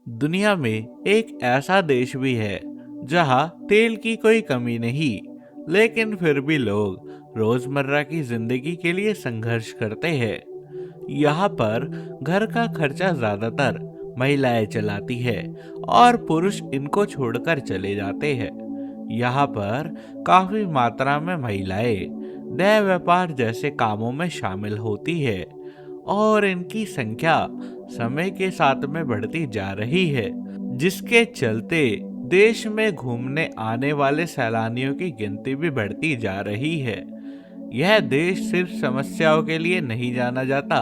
दुनिया में एक ऐसा देश भी है जहां तेल की कोई कमी नहीं, लेकिन फिर भी लोग रोजमर्रा की जिंदगी के लिए संघर्ष करते हैं। यहाँ पर घर का खर्चा ज्यादातर महिलाएं चलाती है और पुरुष इनको छोड़कर चले जाते हैं। यहाँ पर काफी मात्रा में महिलाएं नए व्यापार जैसे कामों में शामिल होती है और इनकी संख्या समय के साथ में बढ़ती जा रही है, जिसके चलते देश में घूमने आने वाले सैलानियों की गिनती भी बढ़ती जा रही है। यह देश सिर्फ समस्याओं के लिए नहीं जाना जाता,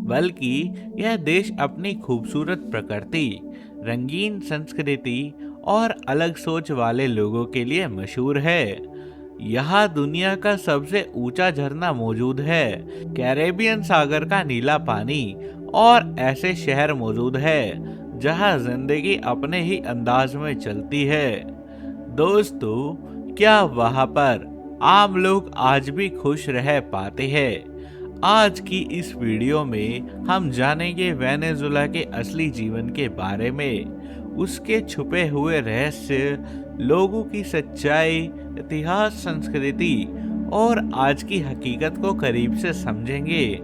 बल्कि यह देश अपनी खूबसूरत प्रकृति, रंगीन संस्कृति और अलग सोच वाले लोगों के लिए मशहूर है। यहाँ दुनिया का सबसे ऊंचा झरना मौजूद है, कैरेबियन सागर का नीला पानी और ऐसे शहर मौजूद है जहाँ जिंदगी अपने ही अंदाज में चलती है। दोस्तों, क्या वहाँ पर आम लोग आज भी खुश रह पाते हैं? आज की इस वीडियो में हम जानेंगे वेनेजुला के असली जीवन के बारे में, उसके छुपे हुए रहस्य, लोगों की सच्चाई, इतिहास, संस्कृति और आज की हकीकत को करीब से समझेंगे।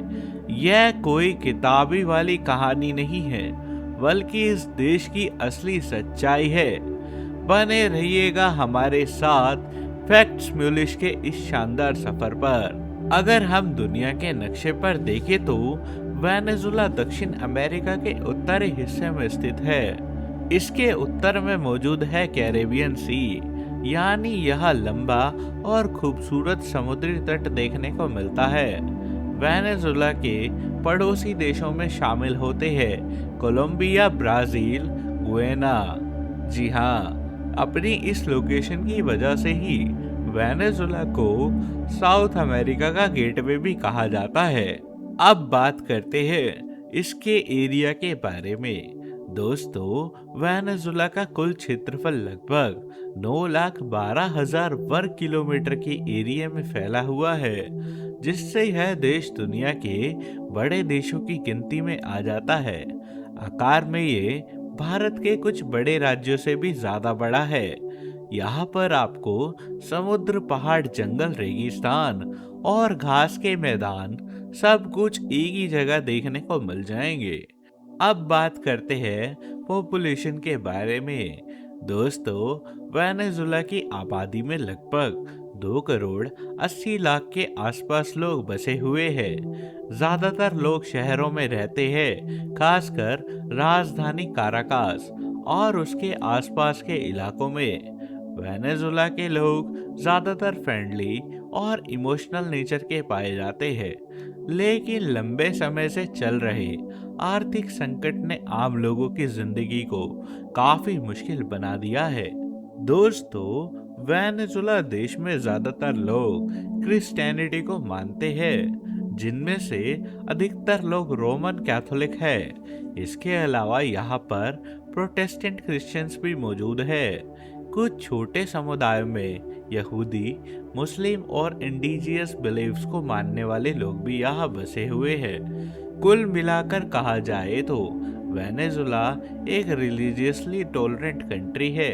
यह कोई किताबी वाली कहानी नहीं है, बल्कि इस देश की असली सच्चाई है। बने रहिएगा हमारे साथ फैक्ट्स म्यूलिश के इस शानदार सफर पर। अगर हम दुनिया के नक्शे पर देखें तो वेनेजुला दक्षिण अमेरिका के उत्तरी हिस्से में स्थित है। इसके उत्तर में मौजूद है कैरेबियन सी, यानी यह लंबा और खूबसूरत समुद्री तट देखने को मिलता है। वेनेजुला के पड़ोसी देशों में शामिल होते हैं कोलंबिया, ब्राजील, गुयाना। जी हाँ, अपनी इस लोकेशन की वजह से ही वेनेजुला को साउथ अमेरिका का गेटवे भी कहा जाता है। अब बात करते हैं इसके एरिया के बारे में। दोस्तों, वेनेजुला का कुल क्षेत्रफल लगभग 9,12,000 वर्ग किलोमीटर के एरिया में फैला हुआ है, जिससे यह देश दुनिया के बड़े देशों की गिनती में आ जाता है। आकार में ये भारत के कुछ बड़े राज्यों से भी ज्यादा बड़ा है। यहाँ पर आपको समुद्र, पहाड़, जंगल, रेगिस्तान और घास के मैदान सब कुछ एक ही जगह देखने को मिल जाएंगे। अब बात करते हैं पॉपुलेशन के बारे में। दोस्तों, वेनेजुला की आबादी में लगभग 2 करोड़ 80 लाख के आसपास लोग बसे हुए हैं। ज्यादातर लोग शहरों में रहते हैं, खासकर राजधानी काराकास और उसके आसपास के इलाकों में। वेनेजुला के लोग ज्यादातर फ्रेंडली और इमोशनल नेचर के पाए जाते हैं, लेकिन लंबे समय से चल रहे आर्थिक संकट ने आम लोगों की जिंदगी को काफी मुश्किल बना दिया है। दोस्तों, वेनेजुला देश में ज्यादातर लोग क्रिश्चियनिटी को मानते हैं, जिनमें से अधिकतर लोग रोमन कैथोलिक है। इसके अलावा यहाँ पर प्रोटेस्टेंट क्रिश्चियंस भी मौजूद है। कुछ छोटे समुदायों में यहूदी, मुस्लिम और इंडिजियस बिलीव्स को मानने वाले लोग भी यहाँ बसे हुए हैं। कुल मिलाकर कहा जाए तो वेनेजुला एक रिलीजियसली टॉलरेंट कंट्री है।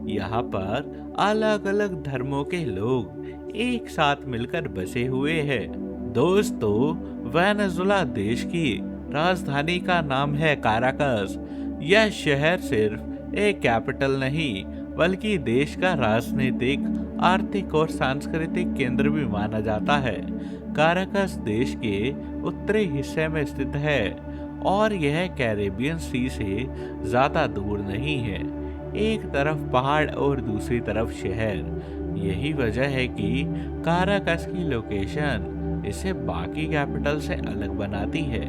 यहाँ पर अलग अलग धर्मों के लोग एक साथ मिलकर बसे हुए हैं। दोस्तों, वेनेजुला देश की राजधानी का नाम है काराकस। यह शहर सिर्फ एक कैपिटल नहीं, बल्कि देश का राजनीतिक, आर्थिक और सांस्कृतिक केंद्र भी माना जाता है। काराकस देश के उत्तरी हिस्से में स्थित है और यह कैरेबियन सी से ज्यादा दूर नहीं है। एक तरफ पहाड़ और दूसरी तरफ शहर। यही वजह है कि काराकस की लोकेशन इसे बाकी कैपिटल से अलग बनाती है।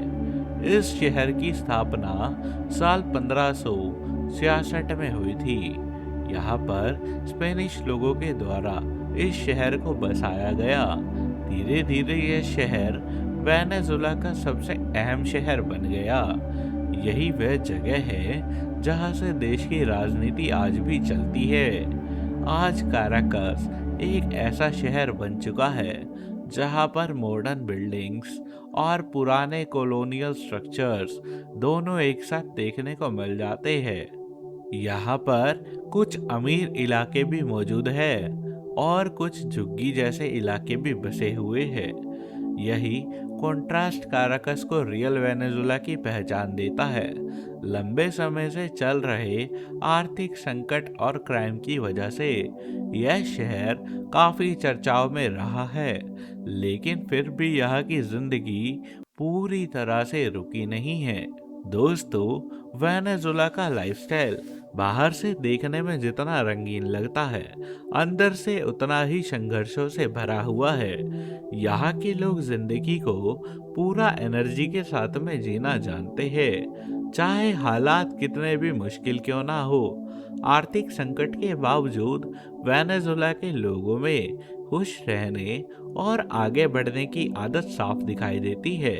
इस शहर की स्थापना साल 1566 में हुई थी। यहाँ पर स्पेनिश लोगों के द्वारा इस शहर को बसाया गया। धीरे धीरे यह शहर वेनेजुला का सबसे अहम शहर बन गया। यही वह जगह है जहाँ से देश की राजनीति आज भी चलती है। आज काराकस एक ऐसा शहर बन चुका है जहां पर मॉडर्न बिल्डिंग्स और पुराने कॉलोनियल स्ट्रक्चर्स दोनों एक साथ देखने को मिल जाते हैं। यहाँ पर कुछ अमीर इलाके भी मौजूद है और कुछ झुग्गी जैसे इलाके भी बसे हुए हैं। यही कंट्रास्ट काराकस को रियल वेनेजुला की पहचान देता है। लंबे समय से चल रहे आर्थिक संकट और क्राइम की वजह से यह शहर काफी चर्चाओं में रहा है, लेकिन फिर भी यहाँ की जिंदगी पूरी तरह से रुकी नहीं है। दोस्तों, वेनेजुला का लाइफस्टाइल बाहर से देखने में जितना रंगीन लगता है, अंदर से उतना ही संघर्षों से भरा हुआ है। यहाँ के लोग जिंदगी को पूरा एनर्जी के साथ में जीना जानते हैं, चाहे हालात कितने भी मुश्किल क्यों ना हो। आर्थिक संकट के बावजूद वेनेजुला के लोगों में खुश रहने और आगे बढ़ने की आदत साफ दिखाई देती है।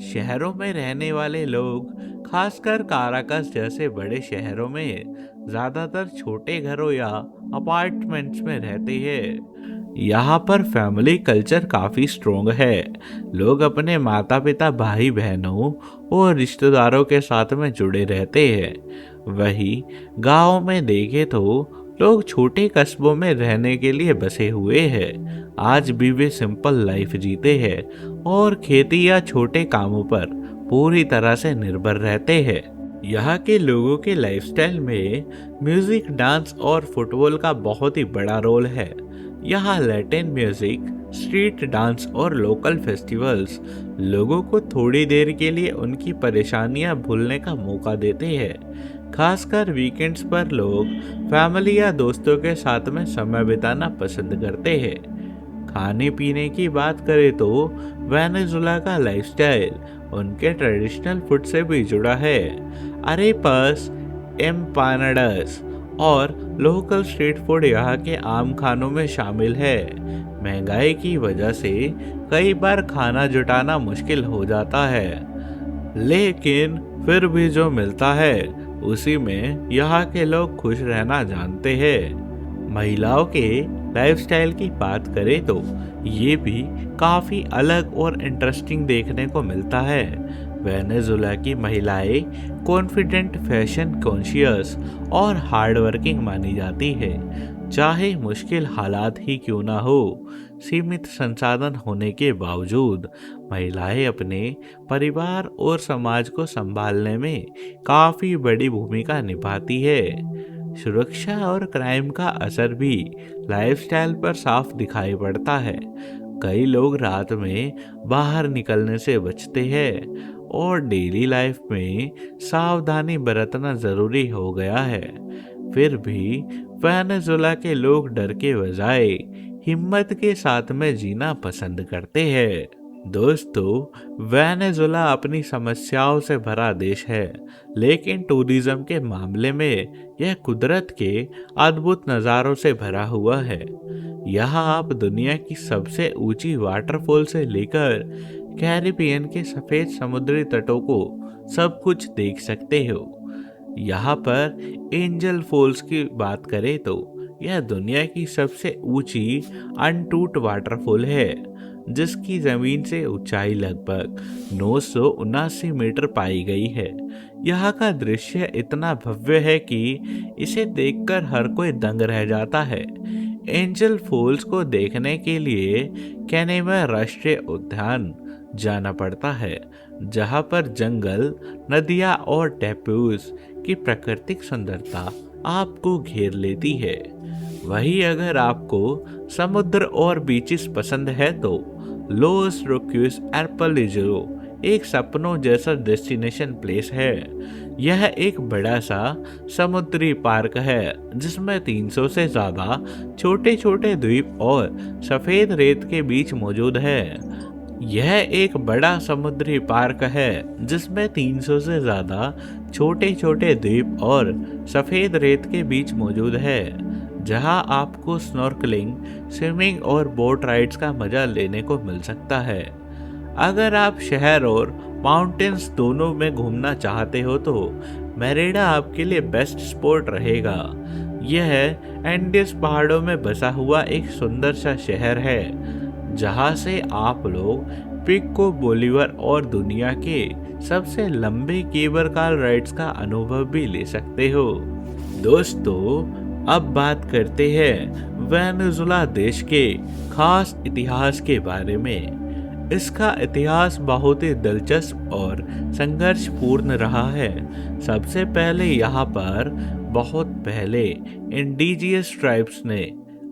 शहरों में रहने वाले लोग, खासकर काराकस जैसे बड़े शहरों में, ज्यादातर छोटे घरों या अपार्टमेंट्स में रहते हैं। यहाँ पर फैमिली कल्चर काफी स्ट्रोंग है। लोग अपने माता पिता, भाई बहनों और रिश्तेदारों के साथ में जुड़े रहते हैं। वही गांव में देखे तो लोग छोटे कस्बों में रहने के लिए बसे हुए हैं। आज भी वे सिंपल लाइफ जीते हैं और खेती या छोटे कामों पर पूरी तरह से निर्भर रहते हैं। यहाँ के लोगों के लाइफस्टाइल में म्यूजिक, डांस और फुटबॉल का बहुत ही बड़ा रोल है। यहाँ लैटिन म्यूजिक, स्ट्रीट डांस और लोकल फेस्टिवल्स लोगों को थोड़ी देर के लिए उनकी परेशानियां भूलने का मौका देते हैं। खासकर वीकेंड्स पर लोग फैमिली या दोस्तों के साथ में समय बिताना पसंद करते हैं। खाने पीने की बात करें तो वेनेजुला का लाइफस्टाइल उनके ट्रेडिशनल फूड से भी जुड़ा है। अरेपास, एम्पानाडास और लोकल स्ट्रीट फूड यहाँ के आम खानों में शामिल है। महंगाई की वजह से कई बार खाना जुटाना मुश्किल हो जाता है, लेकिन फिर भी जो मिलता है उसी में यहाँ के लोग खुश रहना जानते हैं। महिलाओं के लाइफस्टाइल की बात करें तो ये भी काफी अलग और इंटरेस्टिंग देखने को मिलता है। वेनेजुला की महिलाएं कॉन्फिडेंट, फैशन कॉन्शियस और हार्ड वर्किंग मानी जाती है। चाहे मुश्किल हालात ही क्यों ना हो, सीमित संसाधन होने के बावजूद महिलाएं अपने परिवार और समाज को संभालने में काफी बड़ी भूमिका निभाती है। सुरक्षा और क्राइम का असर भी लाइफस्टाइल पर साफ दिखाई पड़ता है। कई लोग रात में बाहर निकलने से बचते हैं और डेली लाइफ में सावधानी बरतना जरूरी हो गया है। फिर भी वेनेजुला के लोग डर के बजाय हिम्मत के साथ में जीना पसंद करते हैं। दोस्तों, वेनेजुला अपनी समस्याओं से भरा देश है, लेकिन टूरिज्म के मामले में यह कुदरत के अद्भुत नज़ारों से भरा हुआ है। यहाँ आप दुनिया की सबसे ऊंची वाटरफॉल से लेकर कैरिबियन के सफ़ेद समुद्री तटों को सब कुछ देख सकते हो। यहाँ पर एंजल फॉल्स की बात करें तो यह दुनिया की सबसे ऊंची अनटूट वाटरफॉल है, जिसकी जमीन से ऊंचाई लगभग 979 मीटर पाई गई है। यहाँ का दृश्य इतना भव्य है कि इसे देखकर हर कोई दंग रह जाता है। एंजल फॉल्स को देखने के लिए कैनेमा राष्ट्रीय उद्यान जाना पड़ता है, जहाँ पर जंगल, नदियाँ और टैपूज की प्राकृतिक सुंदरता आपको घेर लेती है। वहीं अगर आपको समुद्र और बीचेस पसंद है तो लॉस रोक्यूस एर्पलिजो एक सपनों जैसा डेस्टिनेशन प्लेस है। यह एक बड़ा सा समुद्री पार्क है जिसमें 300 से ज़्यादा छोटे छोटे द्वीप और सफ़ेद रेत के बीच मौजूद है। यह एक बड़ा समुद्री पार्क है जिसमें 300 से ज़्यादा छोटे छोटे द्वीप और सफ़ेद रेत के बीच मौजूद है, जहां आपको स्नॉर्कलिंग, स्विमिंग और बोट राइड्स का मज़ा लेने को मिल सकता है। अगर आप शहर और माउंटेन्स दोनों में घूमना चाहते हो तो मेरेडा आपके लिए बेस्ट स्पॉट रहेगा। यह एंडीज पहाड़ों में बसा हुआ एक सुंदर सा शहर है जहां से आप लोग पिको बोलीवर और दुनिया के सबसे लंबे केबल कार राइड्स का अनुभव भी ले सकते हो। दोस्तों, अब बात करते हैं वेनेजुला देश के खास इतिहास के बारे में। इसका इतिहास बहुत ही दिलचस्प और संघर्षपूर्ण रहा है। सबसे पहले यहाँ पर बहुत पहले इंडिजियस ट्राइब्स ने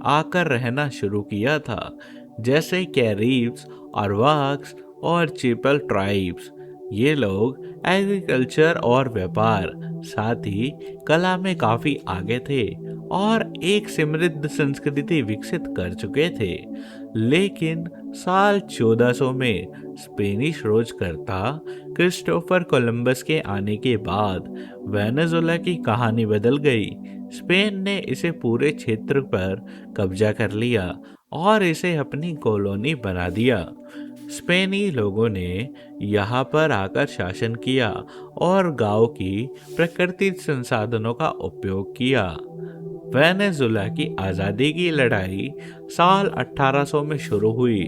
आकर रहना शुरू किया था, जैसे कैरिब्स, अरवाक्स और चिपल ट्राइब्स। ये लोग एग्रीकल्चर और व्यापार, साथ ही कला में काफी आगे थे और एक समृद्ध संस्कृति विकसित कर चुके थे। लेकिन साल 1400 में स्पेनिश खोजकर्ता क्रिस्टोफर कोलंबस के आने के बाद वेनेजुला की कहानी बदल गई। स्पेन ने इसे पूरे क्षेत्र पर कब्जा कर लिया और इसे अपनी कॉलोनी बना दिया। स्पेनी लोगों ने यहाँ पर आकर शासन किया और गांव की प्राकृतिक संसाधनों का उपयोग किया। वेनेजुला की आज़ादी की लड़ाई साल 1800 में शुरू हुई,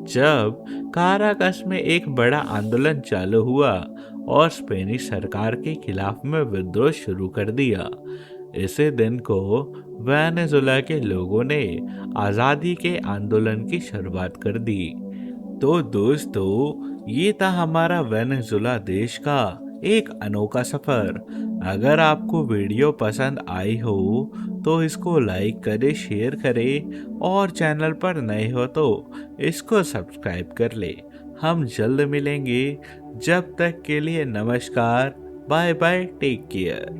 जब काराकस में एक बड़ा आंदोलन चालू हुआ और स्पेनिश सरकार के खिलाफ में विद्रोह शुरू कर दिया। इसी दिन को वेनेजुला के लोगों ने आज़ादी के आंदोलन की शुरुआत कर दी। तो दोस्तों, ये था हमारा वेनेजुला देश का एक अनोखा सफर। अगर आपको वीडियो पसंद आई हो तो इसको लाइक करें, शेयर करें और चैनल पर नए हो तो इसको सब्सक्राइब कर ले। हम जल्द मिलेंगे। जब तक के लिए नमस्कार, बाय बाय, टेक केयर।